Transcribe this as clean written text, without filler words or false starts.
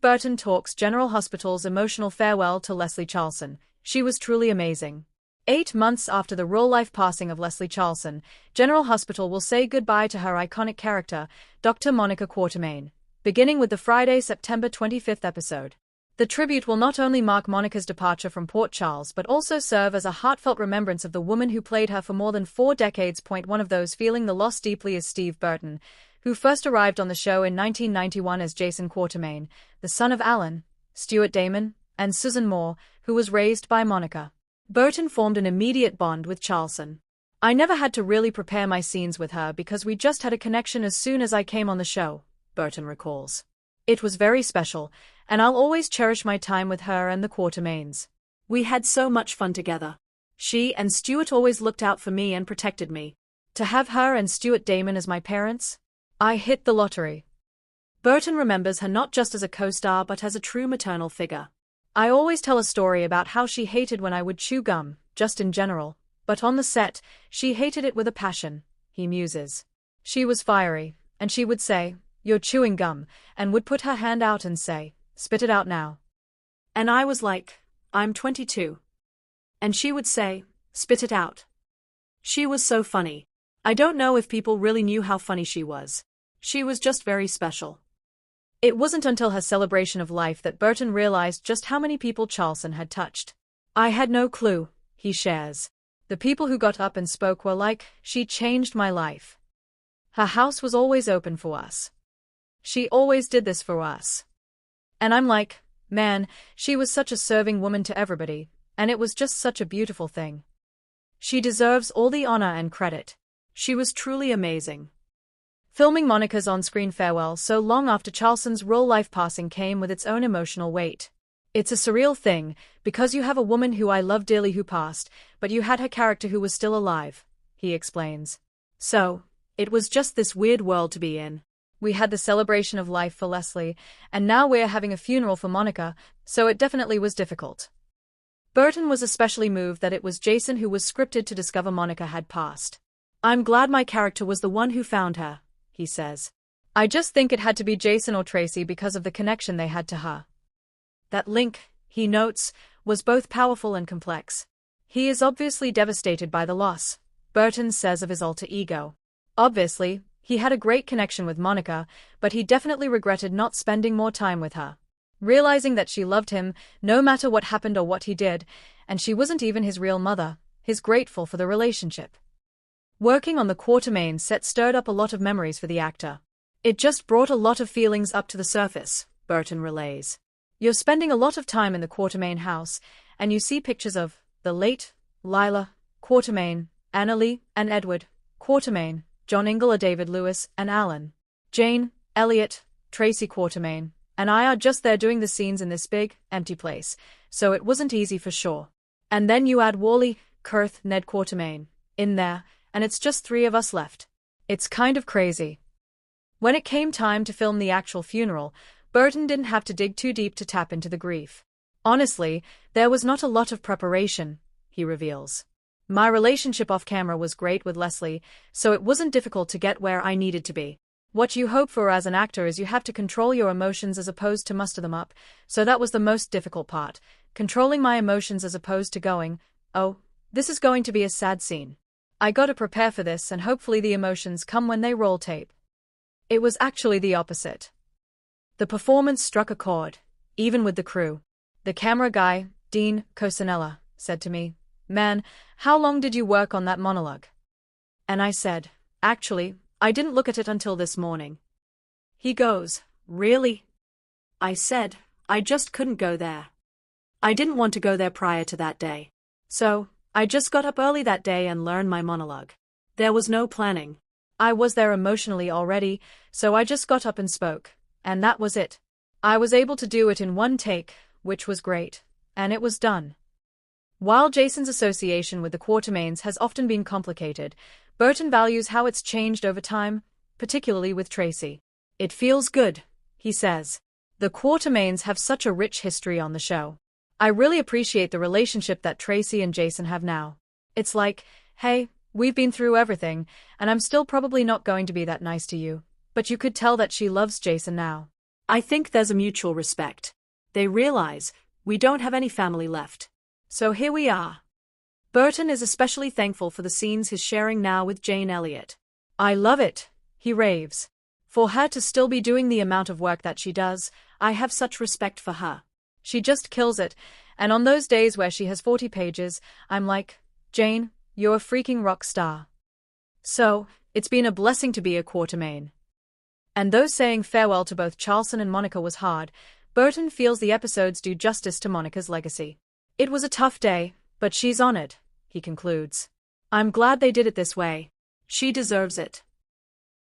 Burton talks General Hospital's emotional farewell to Leslie Charleson. She was truly amazing. 8 months after the real-life passing of Leslie Charleson, General Hospital will say goodbye to her iconic character, Dr. Monica Quatermain, beginning with the Friday, September 25th episode. The tribute will not only mark Monica's departure from Port Charles but also serve as a heartfelt remembrance of the woman who played her for more than 4 decades. One of those feeling the loss deeply is Steve Burton, who first arrived on the show in 1991 as Jason Quatermain, the son of Alan, Stuart Damon, and Susan Moore, who was raised by Monica. Burton formed an immediate bond with Charleson. I never had to really prepare my scenes with her because we just had a connection as soon as I came on the show, Burton recalls. It was very special, and I'll always cherish my time with her and the Quatermains. We had so much fun together. She and Stuart always looked out for me and protected me. To have her and Stuart Damon as my parents? I hit the lottery. Burton remembers her not just as a co-star but as a true maternal figure. I always tell a story about how she hated when I would chew gum, just in general, but on the set, she hated it with a passion, he muses. She was fiery, and she would say, "You're chewing gum," and would put her hand out and say, "Spit it out now." And I was like, "I'm 22. And she would say, "Spit it out." She was so funny. I don't know if people really knew how funny she was. She was just very special. It wasn't until her celebration of life that Burton realized just how many people Charleson had touched. I had no clue, he shares. The people who got up and spoke were like, "She changed my life. Her house was always open for us. She always did this for us." And I'm like, man, she was such a serving woman to everybody, and it was just such a beautiful thing. She deserves all the honor and credit. She was truly amazing. Filming Monica's on-screen farewell so long after Charleson's real-life passing came with its own emotional weight. It's a surreal thing, because you have a woman who I love dearly who passed, but you had her character who was still alive, he explains. So, it was just this weird world to be in. We had the celebration of life for Leslie, and now we're having a funeral for Monica, so it definitely was difficult. Burton was especially moved that it was Jason who was scripted to discover Monica had passed. "I'm glad my character was the one who found her," he says. "I just think it had to be Jason or Tracy because of the connection they had to her." That link, he notes, was both powerful and complex. He is obviously devastated by the loss, Burton says of his alter ego. Obviously, he had a great connection with Monica, but he definitely regretted not spending more time with her. Realizing that she loved him, no matter what happened or what he did, and she wasn't even his real mother, he's grateful for the relationship. Working on the Quatermain set stirred up a lot of memories for the actor. "It just brought a lot of feelings up to the surface," Burton relays. "You're spending a lot of time in the Quatermain house, and you see pictures of the late Lila Quatermain, Annalie and Edward Quatermain, John Ingle, David Lewis and Alan, Jane, Elliot, Tracy Quatermain, and I are just there doing the scenes in this big, empty place, so it wasn't easy for sure. And then you add Wally, Kurth, Ned Quatermain in there, and it's just 3 of us left. It's kind of crazy." When it came time to film the actual funeral, Burton didn't have to dig too deep to tap into the grief. "Honestly, there was not a lot of preparation," he reveals. "My relationship off-camera was great with Leslie, so it wasn't difficult to get where I needed to be. What you hope for as an actor is you have to control your emotions as opposed to muster them up, so that was the most difficult part, controlling my emotions as opposed to going, oh, this is going to be a sad scene. I gotta prepare for this and hopefully the emotions come when they roll tape." It was actually the opposite. The performance struck a chord, even with the crew. The camera guy, Dean Cosinella, said to me, "Man, how long did you work on that monologue?" And I said, "Actually, I didn't look at it until this morning." He goes, "Really?" I said, "I just couldn't go there. I didn't want to go there prior to that day. So, I just got up early that day and learned my monologue. There was no planning. I was there emotionally already, so I just got up and spoke, and that was it. I was able to do it in 1 take, which was great, and it was done." While Jason's association with the Quatermains has often been complicated, Burton values how it's changed over time, particularly with Tracy. "It feels good," he says. "The Quatermains have such a rich history on the show. I really appreciate the relationship that Tracy and Jason have now. It's like, hey, we've been through everything, and I'm still probably not going to be that nice to you, but you could tell that she loves Jason now. I think there's a mutual respect. They realize we don't have any family left. So here we are. Burton is especially thankful for the scenes he's sharing now with Jane Elliott. I love it, he raves. For her to still be doing the amount of work that she does, I have such respect for her. She just kills it, and on those days where she has 40 pages, I'm like, Jane, you're a freaking rock star. So, it's been a blessing to be a Quartermain. And though saying farewell to both Charleson and Monica was hard, Burton feels the episodes do justice to Monica's legacy. It was a tough day, but she's honored, he concludes. I'm glad they did it this way. She deserves it.